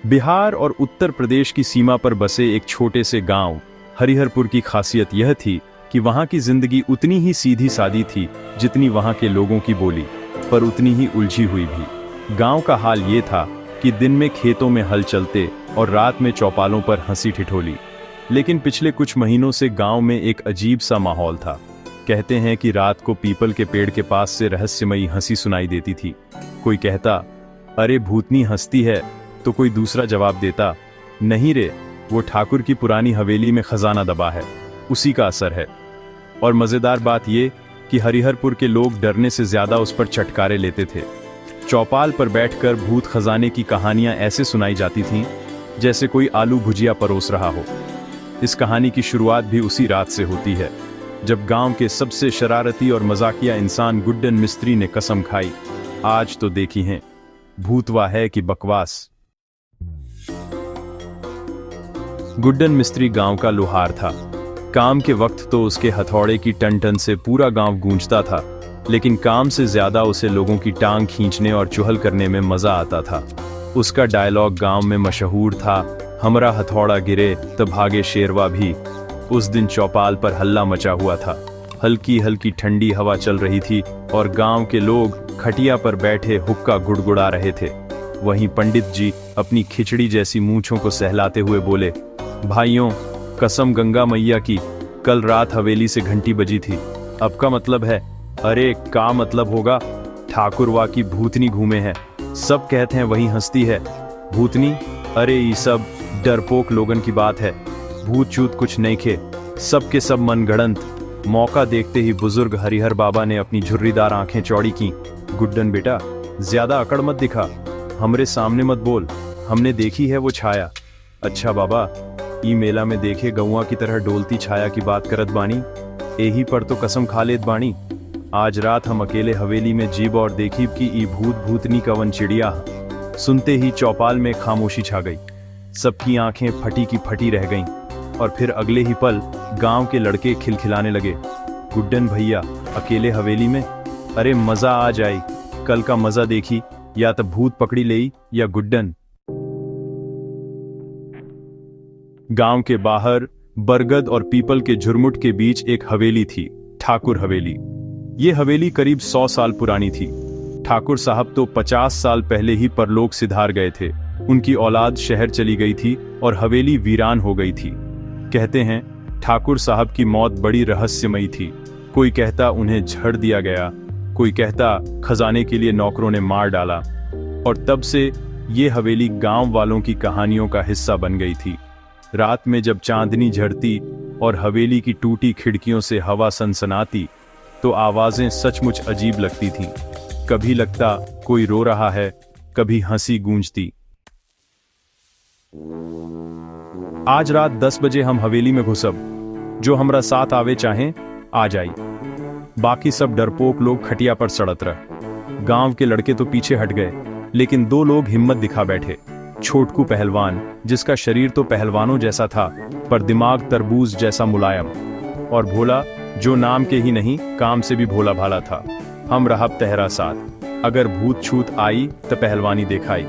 बिहार और उत्तर प्रदेश की सीमा पर बसे एक छोटे से गांव हरिहरपुर की खासियत यह थी कि वहां की जिंदगी उतनी ही सीधी सादी थी जितनी वहां के लोगों की बोली, पर उतनी ही उलझी हुई भी। गांव का हाल ये था कि दिन में खेतों में हल चलते और रात में चौपालों पर हंसी ठिठोली। लेकिन पिछले कुछ महीनों से गांव में एक अजीब सा माहौल था। कहते हैं कि रात को पीपल के पेड़ के पास से रहस्यमयी हंसी सुनाई देती थी। कोई कहता, अरे भूतनी हंसती है, तो कोई दूसरा जवाब देता, नहीं रे, वो ठाकुर की पुरानी हवेली में खजाना दबा है, उसी का असर है। और मजेदार बात ये कि हरिहरपुर के लोग डरने से ज्यादा उस पर चटकारे लेते थे। चौपाल पर बैठकर भूत खजाने की कहानियां ऐसे सुनाई जाती थीं जैसे कोई आलू भुजिया परोस रहा हो। इस कहानी की शुरुआत भी उसी रात से होती है जब गांव के सबसे शरारती और मजाकिया इंसान गुड्डन मिस्त्री ने कसम खाई, आज तो देखी हैं, भूतवा है कि बकवास। गुड्डन मिस्त्री गांव का लोहार था। काम के वक्त तो उसके हथौड़े की टन टन से पूरा गांव गूंजता था, लेकिन काम से ज्यादा उसे लोगों की टांग खींचने और चुहल करने में मजा आता था। उसका डायलॉग गांव में मशहूर था, हमरा हथौड़ा गिरे तो भागे शेरवा भी। उस दिन चौपाल पर हल्ला मचा हुआ था। हल्की हल्की ठंडी हवा चल रही थी और गांव के लोग खटिया पर बैठे हुक्का गुड़गुड़ा रहे थे। वहीं पंडित जी अपनी खिचड़ी जैसी मूंछों को सहलाते हुए बोले, भाइयों, कसम गंगा मैया की, कल रात हवेली से घंटी बजी थी। अब का मतलब है? अरे का मतलब होगा, ठाकुरवा की भूतनी घूमे हैं। सब कहते हैं वही हंसती है। भूतनी? अरे ये सब डरपोक लोगन की बात है। भूत चूत कुछ नहीं खे, सब के सब मनगढ़ंत। मौका देखते ही बुजुर्ग हरिहर बाबा ने अपनी झुर्रीदार आंखें चौड़ी की। गुड्डन बेटा, ज्यादा अकड़ मत दिखा, हमरे सामने मत बोल, हमने देखी है वो छाया। अच्छा बाबा, ई मेला में देखे गौआ की तरह डोलती छाया की बात करत बानी, यही पर तो कसम खा लेत बानी। आज रात हम अकेले हवेली में जीब और देखीब की ई भूत भूतनी कवन चिड़िया। सुनते ही चौपाल में खामोशी छा गई। सबकी आंखें फटी की फटी रह गईं और फिर अगले ही पल गांव के लड़के खिलखिलाने लगे। गुड्डन भैया अकेले हवेली में? अरे मजा आ जाए, कल का मजा देखी, या तो भूत पकड़ी ले या गुड्डन। गांव के बाहर बरगद और पीपल के झुरमुट के बीच एक हवेली थी, ठाकुर हवेली। ये हवेली करीब 100 साल पुरानी थी। ठाकुर साहब तो 50 साल पहले ही परलोक सिधार गए थे। उनकी औलाद शहर चली गई थी और हवेली वीरान हो गई थी। कहते हैं ठाकुर साहब की मौत बड़ी रहस्यमयी थी। कोई कहता उन्हें झड़ दिया गया, कोई कहता खजाने के लिए नौकरों ने मार डाला। और तब से ये हवेली गांव वालों की कहानियों का हिस्सा बन गई थी। रात में जब चांदनी झड़ती और हवेली की टूटी खिड़कियों से हवा सनसनाती तो आवाजें सचमुच अजीब लगती थीं। कभी लगता कोई रो रहा है, कभी हंसी गूंजती। आज रात 10 बजे हम हवेली में घुसब, जो हमरा साथ आवे चाहें आ जाई। बाकी सब डरपोक लोग खटिया पर सड़त रह। गांव के लड़के तो पीछे हट गए, लेकिन 2 लोग हिम्मत दिखा बैठे। छोटकू पहलवान, जिसका शरीर तो पहलवानों जैसा था पर दिमाग तरबूज जैसा मुलायम, और भोला, जो नाम के ही नहीं काम से भी भोला भाला था। हम रहब तहरा साथ, अगर भूत छूत आई तो पहलवानी दिखाई।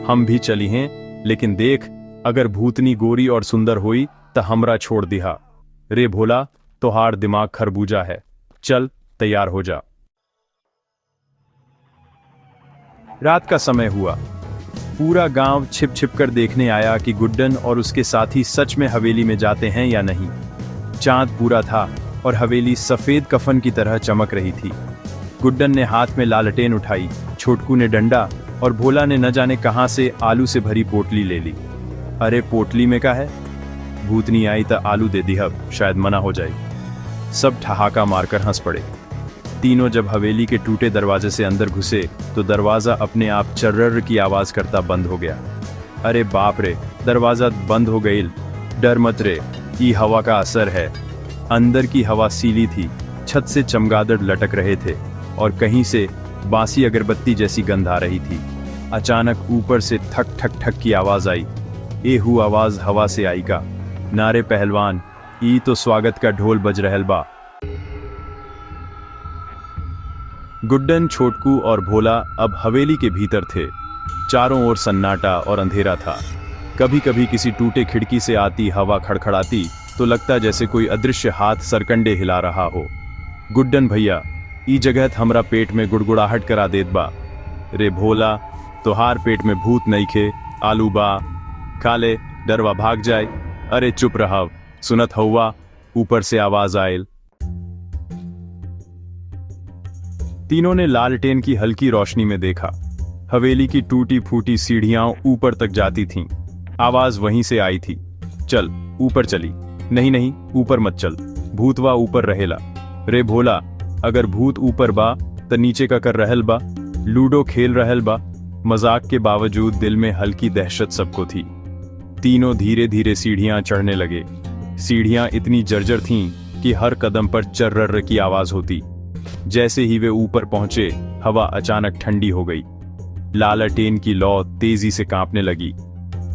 हम भी चली हैं, लेकिन देख, अगर भूतनी गोरी और सुंदर हुई तो हमरा छोड़ दिहा। रे भोला, तोहार दिमाग खरबूजा है, चल तैयार हो जा। रात का समय हुआ। पूरा गांव छिप छिप कर देखने आया कि गुड्डन और उसके साथी सच में हवेली में जाते हैं या नहीं। चांद पूरा था और हवेली सफेद कफन की तरह चमक रही थी। गुड्डन ने हाथ में लालटेन उठाई, छोटकू ने डंडा और भोला ने न जाने कहां से आलू से भरी पोटली ले ली। अरे पोटली में का है? भूतनी आई तो आलू दे दिहब, शायद मना हो जाए। सब ठहाका मारकर हंस पड़े। तीनों जब हवेली के टूटे दरवाजे से अंदर घुसे तो दरवाजा अपने आप चर्रर की आवाज करता बंद हो गया। अरे बाप रे, दरवाजा बंद हो गई। डर मत रे, ये हवा का असर है। अंदर की हवा सीली थी, छत से चमगादड़ लटक रहे थे और कहीं से बासी अगरबत्ती जैसी गंध आ रही थी। अचानक ऊपर से ठक ठक ठक की आवाज आई। ए हु आवाज हवा से आई का, नारे पहलवान, ई तो स्वागत का ढोल बज रहल बा। गुड्डन, छोटकू और भोला अब हवेली के भीतर थे। चारों ओर सन्नाटा और अंधेरा था। कभी कभी किसी टूटे खिड़की से आती हवा खड़खड़ाती तो लगता जैसे कोई अदृश्य हाथ सरकंडे हिला रहा हो। गुड्डन भैया, ई जगह हमरा पेट में गुड़गुड़ाहट करा देत बा। रे भोला, तोहार पेट में भूत नइखे, आलू बा, खा ले, डरवा भाग जाए। अरे चुप रहा, सुनत हौवा, ऊपर से आवाज आयल। तीनों ने लालटेन की हल्की रोशनी में देखा। हवेली की टूटी फूटी सीढ़ियां ऊपर तक जाती थीं। आवाज वहीं से आई थी, चल ऊपर चली। नहीं नहीं, ऊपर मत चल, भूतवा ऊपर रहेला। रे भोला, अगर भूत ऊपर बा त नीचे का कर रहल बा, लूडो खेल रहल बा। मजाक के बावजूद दिल में हल्की दहशत सबको थी। तीनों धीरे धीरे सीढ़ियां चढ़ने लगे। सीढ़ियां इतनी जर्जर थीं कि हर कदम पर चर्रर की आवाज होती। जैसे ही वे ऊपर पहुंचे, हवा अचानक ठंडी हो गई। लालटेन की लौ तेजी से कांपने लगी।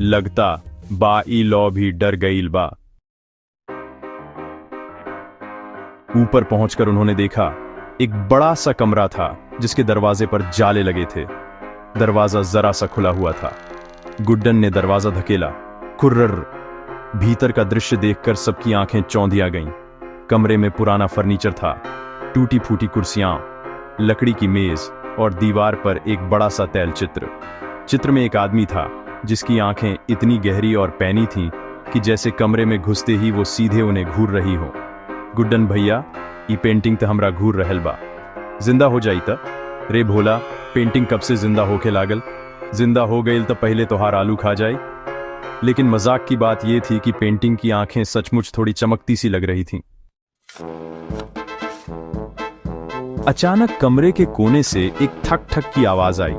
लगता बा ई लौ भी डर गईल बा। ऊपर पहुंचकर उन्होंने देखा, एक बड़ा सा कमरा था जिसके दरवाजे पर जाले लगे थे। दरवाजा जरा सा खुला हुआ था। गुड्डन ने दरवाजा धकेला। कुर्रर। भीतर का दृश्य देखकर सबकी आंखें चौंधिया गईं। कमरे में पुराना फर्नीचर था, टूटी फूटी कुर्सियां, लकड़ी की मेज और दीवार पर एक बड़ा सा तैलचित्र। चित्र में एक आदमी था जिसकी आंखें इतनी गहरी और पैनी थीं कि जैसे कमरे में घुसते ही वो सीधे उन्हें घूर रही हो। गुड्डन भैया, ई पेंटिंग तो हमरा घूर रहल बा, जिंदा हो जाई त। रे भोला, पेंटिंग कब से जिंदा होके लागल? जिंदा हो गई तो पहले तोहार आलू खा जाए। लेकिन मजाक की बात यह थी कि पेंटिंग की आंखें सचमुच थोड़ी चमकती सी लग रही थीं। अचानक कमरे के कोने से एक ठक ठक की आवाज आई।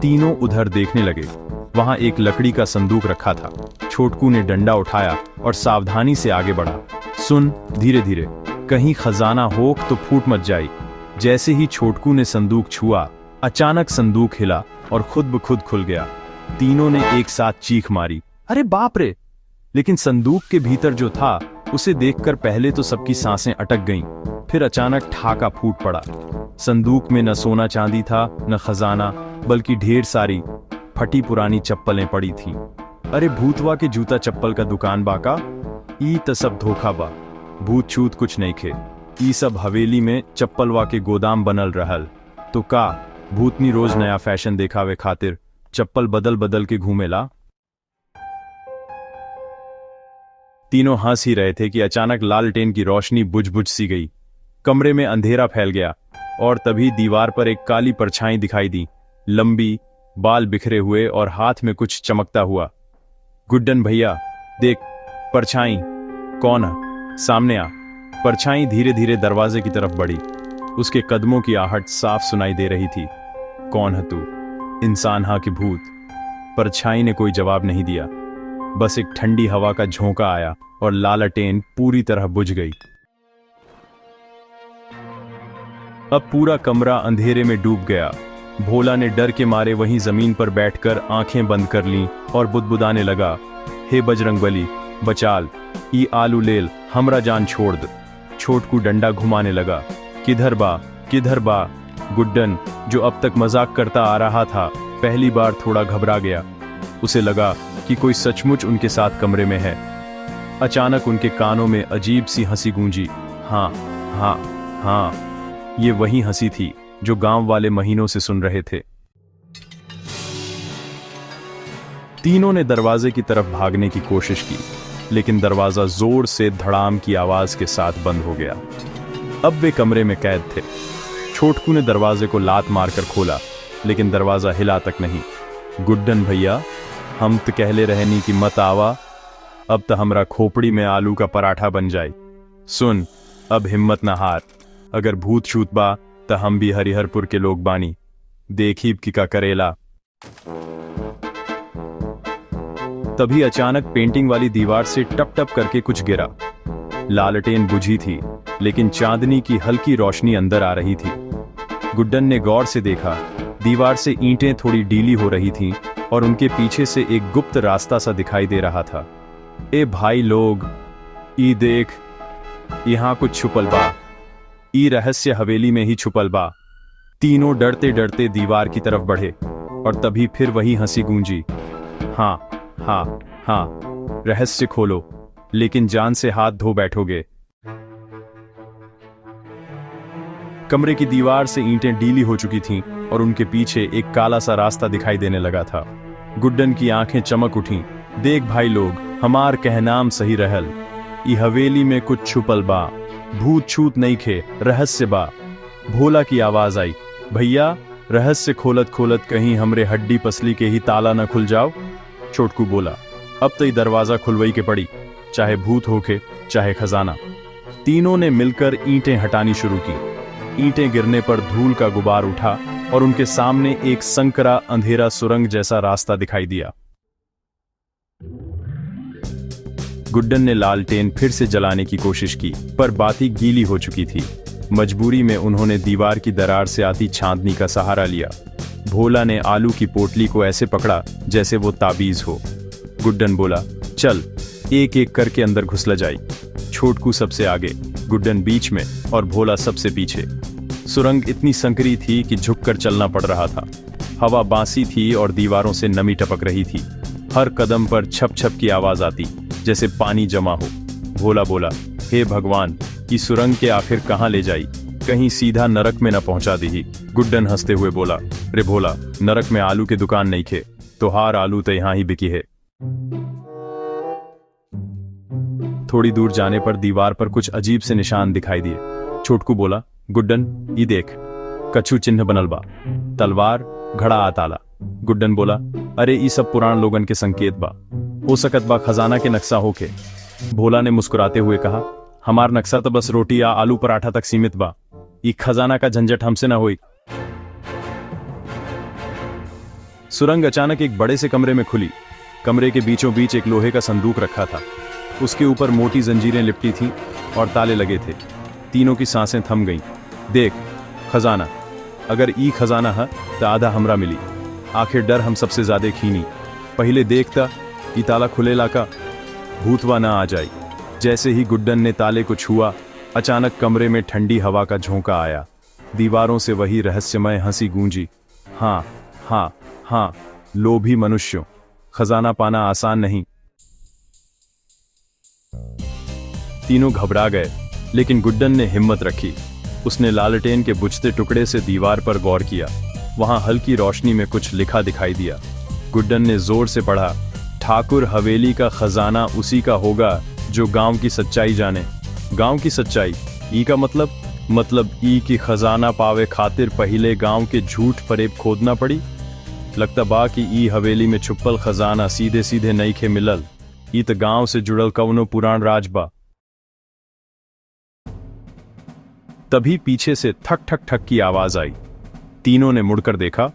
तीनों उधर देखने लगे। वहां एक लकड़ी का संदूक रखा था। छोटकू ने डंडा उठाया और सावधानी से आगे बढ़ा। सुन, धीरे धीरे, कहीं खजाना हो तो फूट मत जाए। जैसे ही छोटकू ने संदूक छुआ, अचानक संदूक हिला और खुद ब खुद खुल गया। तीनों ने एक साथ चीख मारी, अरे बाप रे! लेकिन संदूक के भीतर जो था उसे देखकर पहले तो सबकी सांसें अटक गईं, फिर अचानक ठाका फूट पड़ा। संदूक में न सोना चांदी था, न खजाना, बल्कि ढेर सारी फटी पुरानी चप्पलें पड़ी थीं। अरे भूतवा के जूता चप्पल का दुकान बाका, ई त सब धोखा बा। भूत छूत कुछ नहीं खे, ई सब हवेली में चप्पलवा के गोदाम बनल रहल। तो का भूतनी रोज नया फैशन देखावे खातिर चप्पल बदल बदल के घूमेला? तीनों हंस ही रहे थे कि अचानक लालटेन की रोशनी बुझ बुझ सी गई। कमरे में अंधेरा फैल गया और तभी दीवार पर एक काली परछाई दिखाई दी, लंबी, बाल बिखरे हुए और हाथ में कुछ चमकता हुआ। गुड्डन भैया, देख, परछाई। कौन है? सामने आ। परछाई धीरे धीरे दरवाजे की तरफ बढ़ी। उसके कदमों की आहट साफ सुनाई दे रही थी। कौन है तू? इंसान हा कि भूत? परछाई ने कोई जवाब नहीं दिया। बस एक ठंडी हवा का झोंका आया और लालटेन पूरी तरह बुझ गई। अब पूरा कमरा अंधेरे में डूब गया। भोला ने डर के मारे वहीं जमीन पर बैठकर आंखें बंद कर लीं और बुदबुदाने लगा, हे बजरंगबली, बचाल, ई आलू लेल, हमरा जान छोड़ द। छोटकू डंडा घुमाने लगा, किधर बा, किधर बा? गुड्डन, जो अब तक मजाक करता आ रहा था, पहली बार थोड़ा घबरा गया। उसे लगा कि कोई सचमुच उनके साथ कमरे में है। अचानक उनके कानों में अजीब सी हंसी गूंजी। हाँ हाँ हाँ, ये वही हंसी थी जो गांव वाले महीनों से सुन रहे थे। तीनों ने दरवाजे की तरफ भागने की कोशिश की, लेकिन दरवाजा जोर से धड़ाम की आवाज के साथ बंद हो गया। अब वे कमरे में कैद थे। छोटकू ने दरवाजे को लात मारकर खोला, लेकिन दरवाजा हिला तक नहीं। गुड्डन भैया, हम तो कहले रहनी कि मत आवा, अब तो हमरा खोपड़ी में आलू का पराठा बन जाए। सुन, अब हिम्मत ना हार, अगर भूत छूत बा तो हम भी हरिहरपुर के लोग बानी, देखी कि का करेला। तभी अचानक पेंटिंग वाली दीवार से टप टप करके कुछ गिरा। लालटेन बुझी थी, लेकिन चांदनी की हल्की रोशनी अंदर आ रही थी। गुड्डन ने गौर से देखा, दीवार से ईंटें थोड़ी ढीली हो रही थीं और उनके पीछे से एक गुप्त रास्ता सा दिखाई दे रहा था। ए भाई लोग, ई देख, यहां कुछ छुपल बा, ई रहस्य हवेली में ही छुपल बा। तीनों डरते डरते दीवार की तरफ बढ़े और तभी फिर वही हंसी गूंजी। हाँ हाँ हाँ, रहस्य खोलो, लेकिन जान से हाथ धो बैठोगे। कमरे की दीवार से ईंटें डीली हो चुकी थीं और उनके पीछे एक काला सा रास्ता दिखाई देने लगा था। गुड्डन की आंखें चमक उठीं। देख भाई लोग, हमार कहनाम सही रहल। ई हवेली में कुछ छुपल बा, भूत छूत नहीं खे, रहस्य बा। भोला की आवाज आई, भैया रहस्य खोलत खोलत कहीं हमरे हड्डी पसली के ही ताला न खुल जाओ। छोटकू बोला, अब तो ये दरवाजा खुलवई के पड़ी, चाहे भूत होके चाहे खजाना। तीनों ने मिलकर ईंटें हटानी शुरू की। ईंटें गिरने पर धूल का गुबार उठा और उनके सामने एक संकरा अंधेरा सुरंग जैसा रास्ता दिखाई दिया। गुड्डन ने लालटेन फिर से जलाने की कोशिश की, पर बाती गीली हो चुकी थी। मजबूरी में उन्होंने दीवार की दरार से आती छांदनी का सहारा लिया। भोला ने आलू की पोटली को ऐसे पकड़ा जैसे वो ताबीज हो। गुड्डन बोला, चल एक एक करके अंदर घुसला जाई। छोटकू सबसे आगे, गुड्डन बीच में और भोला सबसे पीछे। सुरंग इतनी संकरी थी कि झुककर चलना पड़ रहा था। हवा बांसी थी और दीवारों से नमी टपक रही थी। हर कदम पर छप छप की आवाज आती, जैसे पानी जमा हो। भोला बोला, हे भगवान, ये सुरंग के आखिर कहाँ ले जाई, कहीं सीधा नरक में न पहुंचा दी। गुड्डन हंसते हुए बोला, रे भोला, नरक में आलू की दुकान नहीं खे, तो हार आलू तो यहाँ ही बिकी है। थोड़ी दूर जाने पर दीवार पर कुछ अजीब से निशान दिखाई दिए। छोटकू बोला, गुड्डन ई देख, कछु चिन्ह बनल बा, तलवार, घड़ा आ ताला। गुड्डन बोला, अरे ई सब पुराण लोगन के संकेत बा, हो सकत बा खजाना के नक्शा होके। भोला ने मुस्कुराते हुए कहा, हमार नक्शा तो बस रोटी या आलू पराठा तक सीमित बा, ई खजाना का झंझट हमसे ना होई। सुरंग अचानक एक बड़े से कमरे में खुली। कमरे के बीचों बीच एक लोहे का संदूक रखा था। उसके ऊपर मोटी जंजीरें लिपटी थीं और ताले लगे थे। तीनों की सांसें थम गईं। देख, खजाना, अगर ई खजाना है तो आधा हमरा मिली। आखिर डर हम सबसे ज्यादा खीनी। पहले देखता ई ताला खुलेला का, भूतवा ना आ जाए। जैसे ही गुड्डन ने ताले को छुआ, अचानक कमरे में ठंडी हवा का झोंका आया। दीवारों से वही रहस्यमय हंसी गूंजी, हाँ हाँ हाँ, लोभी मनुष्यों, खजाना पाना आसान नहीं। तीनों घबरा गए, लेकिन गुड्डन ने हिम्मत रखी। उसने लालटेन के बुझते टुकड़े से दीवार पर गौर किया। वहां हल्की रोशनी में कुछ लिखा दिखाई दिया। गुड्डन ने जोर से पढ़ा, ठाकुर हवेली का खजाना उसी का होगा जो गांव की सच्चाई जाने। गांव की सच्चाई, ई का मतलब ई की खजाना पावे खातिर पहले गांव के झूठ फरेब खोदना पड़ी। लगता बा कि ई हवेली में छुपल खजाना सीधे सीधे नहीं खे मिलल, ई त गांव से जुड़ल कवनो पुराण राज बा। तभी पीछे से ठक ठक ठक की आवाज आई। तीनों ने मुड़कर देखा।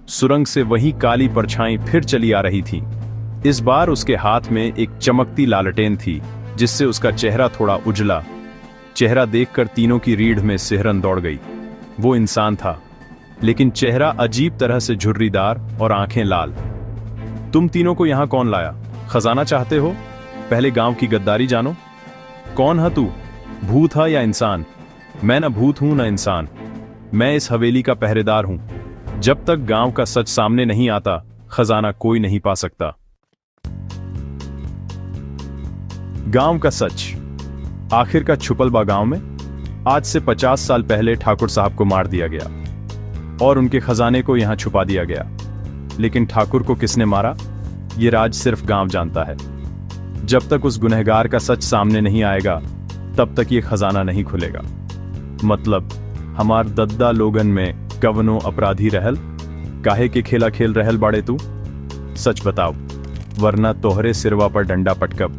सुरंग से वही काली परछाई फिर चली आ रही थी। इस बार उसके हाथ में एक चमकती लालटेन थी, जिससे उसका चेहरा थोड़ा उजला। चेहरा देखकर तीनों की रीढ़ में सिहरन दौड़ गई। वो इंसान था, लेकिन चेहरा अजीब तरह से झुर्रीदार और आंखें लाल। तुम तीनों को यहां कौन लाया? खजाना चाहते हो? पहले गांव की गद्दारी जानो। कौन है तू, भूत है या इंसान? मैं न भूत हूं न इंसान, मैं इस हवेली का पहरेदार हूं। जब तक गांव का सच सामने नहीं आता, खजाना कोई नहीं पा सकता। गांव का सच आखिर का छुपल बा गांव में। आज से 50 साल पहले ठाकुर साहब को मार दिया गया और उनके खजाने को यहां छुपा दिया गया। लेकिन ठाकुर को किसने मारा, यह राज सिर्फ गांव जानता है। जब तक उस गुनहगार का सच सामने नहीं आएगा, तब तक यह खजाना नहीं खुलेगा। मतलब हमार दद्दा लोगन में कवनो अपराधी रहल, काहे के खेला खेल रहल बाड़े तू? सच बताओ, वरना तोहरे सिरवा पर डंडा पटकब।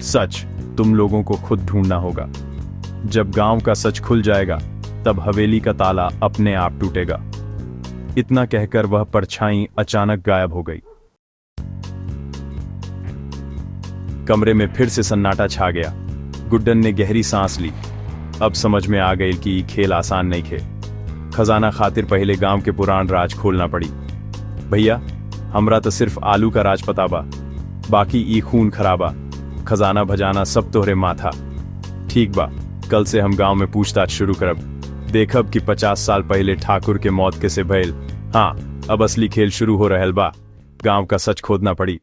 सच तुम लोगों को खुद ढूंढना होगा। जब गांव का सच खुल जाएगा, तब हवेली का ताला अपने आप टूटेगा। इतना कहकर वह परछाई अचानक गायब हो गई। कमरे में फिर से सन्नाटा छा गया। गुड्डन ने गहरी सांस ली। अब समझ में आ गई कि खेल आसान नहीं खे। खजाना खातिर पहले गांव के पुराण राज खोलना पड़ी। भैया, हमरा तो सिर्फ आलू का राज पता बा, बाकी ई खून खराबा, खजाना भजाना सब तोहरे माथा। ठीक बा, कल से हम गांव में पूछताछ शुरू करब। देखब कि 50 साल पहले ठाकुर के मौत कैसे भइल। हाँ, अब असली खेल शुरू हो रहल बा। गांव का सच खोदना पड़ी।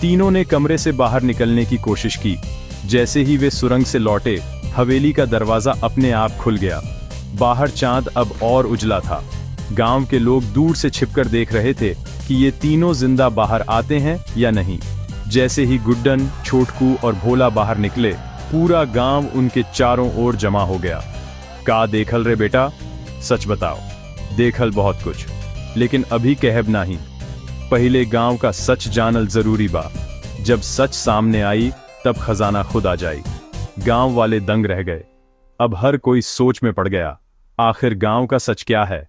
तीनों ने कमरे से बाहर निकलने की कोशिश की। जैसे ही वे सुरंग से लौटे, हवेली का दरवाजा अपने आप खुल गया। बाहर चांद अब और उजला था। गांव के लोग दूर से छिपकर देख रहे थे कि ये तीनों जिंदा बाहर आते हैं या नहीं। जैसे ही गुड्डन, छोटकू और भोला बाहर निकले, पूरा गांव उनके चारों ओर जमा हो गया। का देखल रे बेटा, सच बताओ। देखल बहुत कुछ, लेकिन अभी कहब नहीं। पहले गांव का सच जानल जरूरी बा। जब सच सामने आई तब खजाना खुद आ जाई। गांव वाले दंग रह गए। अब हर कोई सोच में पड़ गया, आखिर गांव का सच क्या है।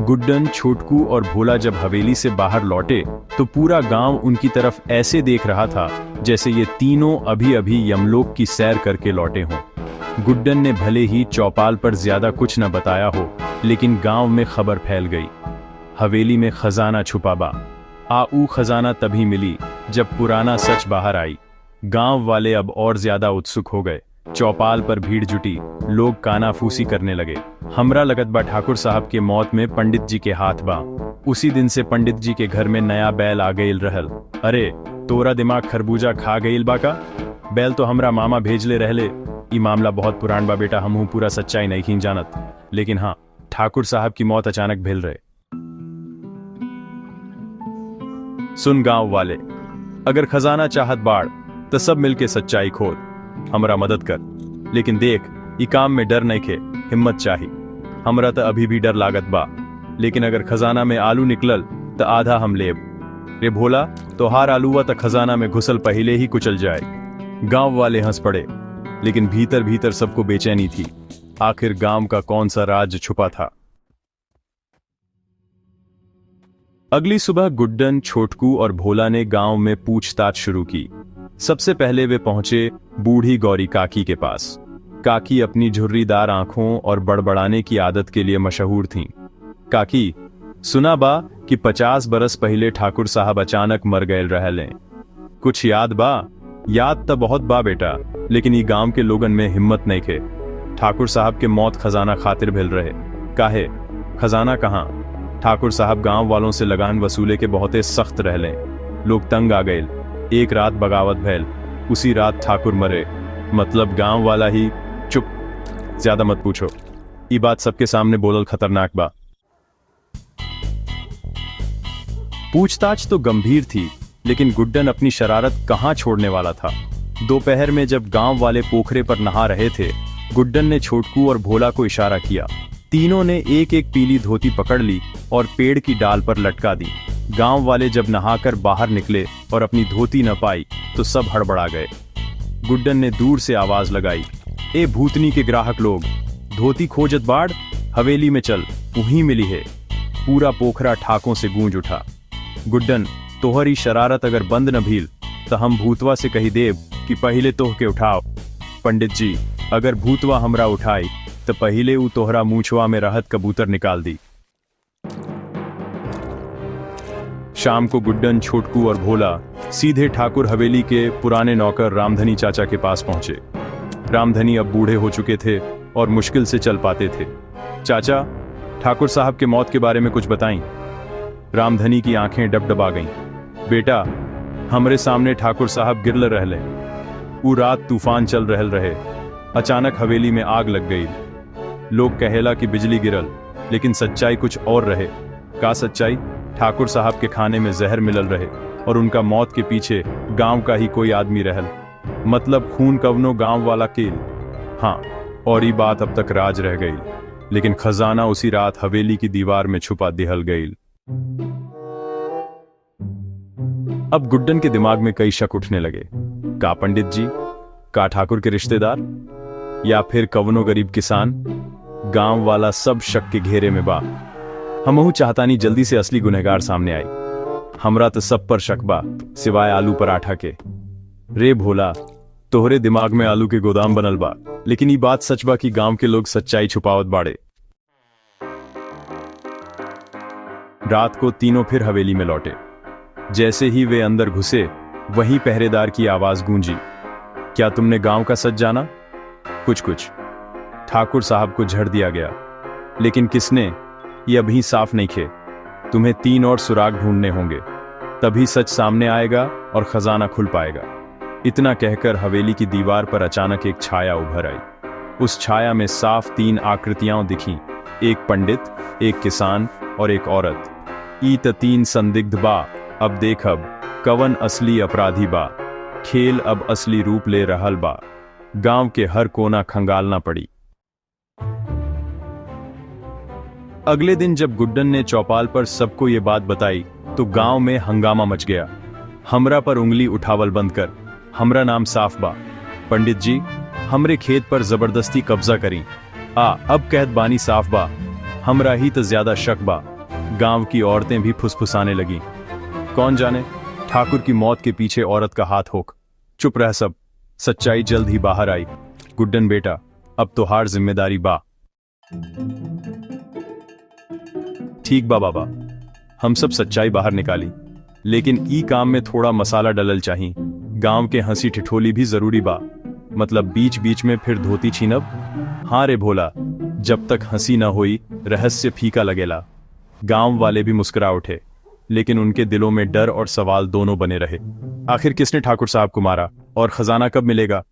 गुड्डन, छोटकू और भोला जब हवेली से बाहर लौटे तो पूरा गांव उनकी तरफ ऐसे देख रहा था जैसे ये तीनों अभी अभी यमलोक की सैर करके लौटे हों। गुड्डन ने भले ही चौपाल पर ज्यादा कुछ न बताया हो, लेकिन गांव में खबर फैल गई, हवेली में खजाना छुपा बा। आऊ खजाना तभी मिली जब पुराना सच बाहर आई। गांव वाले अब और ज्यादा उत्सुक हो गए। चौपाल पर भीड़ जुटी, लोग कानाफूसी करने लगे। हमरा लगत बा ठाकुर साहब के मौत में पंडित जी के हाथ बा। उसी दिन से पंडित जी के घर में नया बैल आ गईल रहल। अरे तोरा दिमाग खरबूजा खा गईल बा का? बैल तो हमरा मामा भेजले रहले। ई मामला बहुत पुरान बा बेटा, हमहू पूरा सच्चाई नहीं जानत, लेकिन हाँ, ठाकुर साहब की मौत अचानक भेल रहे। सुन गांव वाले, अगर खजाना चाहत बाड़ तो सब मिलके सच्चाई खोद, हमरा मदद कर। लेकिन देख, ई काम में डर नहीं खे, हिम्मत चाही। हमरा तो अभी भी डर लागत बा, लेकिन अगर खजाना में आलू निकलल तो आधा हम लेब। रे भोला, तोहार आलूवा तो खजाना में घुसल पहले ही कुचल जाए। गांव वाले हंस पड़े, लेकिन भीतर भीतर सबको बेचैनी थी। आखिर गांव का कौन सा राज छुपा था। अगली सुबह गुड्डन, छोटकू और भोला ने गांव में पूछताछ शुरू की। सबसे पहले वे पहुंचे बूढ़ी गौरी काकी के पास। काकी अपनी झुर्रीदार आंखों और बड़बड़ाने की आदत के लिए मशहूर थीं। काकी, सुना बा कि 50 बरस पहले ठाकुर साहब अचानक मर गए रहले। कुछ याद बा? याद तो बहुत बा बेटा, लेकिन ये गांव के लोगन में हिम्मत नहीं थे। ठाकुर साहब के मौत खजाना खातिर भेल रहे। काहे? खजाना कहाँ? ठाकुर साहब गांव वालों से लगान वसूले के बहुते सख्त रहले। लोग तंग आ गए। एक रात बगावत भैल, उसी रात ठाकुर मरे। मतलब गांव वाला ही। चुप, ज्यादा मत पूछो। ये बात सबके सामने बोलल खतरनाक बा। पूछताछ तो गंभीर थी, लेकिन गुड्डन अपनी शरारत कहां छोड़ने वाला था। दोपहर में जब गांव वाले पोखरे पर नहा रहे थे, गुड्डन ने छोटकू और भोला को इशारा किया। तीनों ने एक एक पीली धोती पकड़ ली और पेड़ की डाल पर लटका दी। गांव वाले जब नहाकर बाहर निकले और अपनी धोती न पाई तो सब हड़बड़ा गए। गुड्डन ने दूर से आवाज लगाई, ए भूतनी के ग्राहक लोग, धोती खोजत बाड़, हवेली में चल, वहीं मिली है। पूरा पोखरा ठाकों से गूंज उठा। गुड्डन, तोहरी शरारत अगर बंद न भील तो हम भूतवा से कही देव कि पहले तोह के उठाओ। पंडित जी, अगर भूतवा हमरा उठाई तो पहले ऊ तोहरा मूछवा में रहत कबूतर निकाल दी। शाम को गुड्डन, छोटकू और भोला सीधे ठाकुर हवेली के पुराने नौकर रामधनी चाचा के पास पहुंचे। रामधनी अब बूढ़े हो चुके थे और मुश्किल से चल पाते थे। चाचा, ठाकुर साहब के मौत के बारे में कुछ बताएं। रामधनी की आंखें डबडबा गईं। बेटा, हमरे सामने ठाकुर साहब गिरल रहले। ऊ रात तूफान चल रहल रहे। अचानक हवेली में आग लग गई। लोग कहेला कि बिजली गिरल, लेकिन सच्चाई कुछ और रहे। का सच्चाई? ठाकुर साहब के खाने में जहर मिलल रहे और उनका मौत के पीछे गांव का ही कोई आदमी रहल। मतलब खून कवनो गांव वाला केल। हाँ, और ये बात अब तक राज रह गई, लेकिन खजाना उसी रात हवेली की दीवार में छुपा दिहल गई। अब गुड्डन के दिमाग में कई शक उठने लगे। का पंडित जी? का ठाकुर के रिश्तेदार? या फिर कवनो गरीब किसान? गांव वाला सब शक के घेरे में बा। हमहू चाहतानी जल्दी से असली गुनहगार सामने आई। हमरा तो सब पर शक बा, सिवाय आलू पराठा के। रे भोला, तोहरे दिमाग में आलू के गोदाम बनल बा, लेकिन ये बात सच बा कि गांव के लोग सच्चाई छुपावत बाड़े। रात को तीनों फिर हवेली में लौटे। जैसे ही वे अंदर घुसे, वहीं पहरेदार की आवाज गूंजी, क्या तुमने गांव का सच जाना? कुछ। ठाकुर साहब को झड़ दिया गया, लेकिन किसने, ये अभी साफ नहीं खे। तुम्हें 3 और सुराग ढूंढने होंगे, तभी सच सामने आएगा और खजाना खुल पाएगा। इतना कहकर हवेली की दीवार पर अचानक एक छाया उभर आई। उस छाया में साफ 3 आकृतियां दिखीं, एक पंडित, एक किसान और एक औरत। ईत 3 संदिग्ध बा, अब देख अब कवन असली अपराधी बा, खेल अब असली रूप ले रहल बा। गांव के हर कोना खंगालना पड़ी। अगले दिन जब गुड्डन ने चौपाल पर सबको ये बात बताई तो गांव में हंगामा मच गया। हमरा पर उंगली उठावल बंद कर, हमरा नाम साफ बा। पंडित जी, हमरे खेत पर जबरदस्ती कब्जा करी। अब कहत बानी साफ बा, हमरा ही तो ज्यादा शक बा। गांव की औरतें भी फुसफुसाने लगी। कौन जाने ठाकुर की मौत के पीछे औरत का हाथ होक। चुप रह सब, सच्चाई जल्द ही बाहर आई। गुड्डन बेटा, अब तो हार जिम्मेदारी बा। ठीक बा बाबा, हम सब सच्चाई बाहर निकाली, लेकिन ई काम में थोड़ा मसाला डलल चाहिए। गांव के हंसी ठिठोली भी जरूरी बा, मतलब बीच बीच में फिर धोती छीनब। हाँ रे भोला, जब तक हंसी न हुई रहस्य फीका लगेला। गांव वाले भी मुस्कुरा उठे, लेकिन उनके दिलों में डर और सवाल दोनों बने रहे। आखिर किसने ठाकुर साहब को मारा और खजाना कब मिलेगा?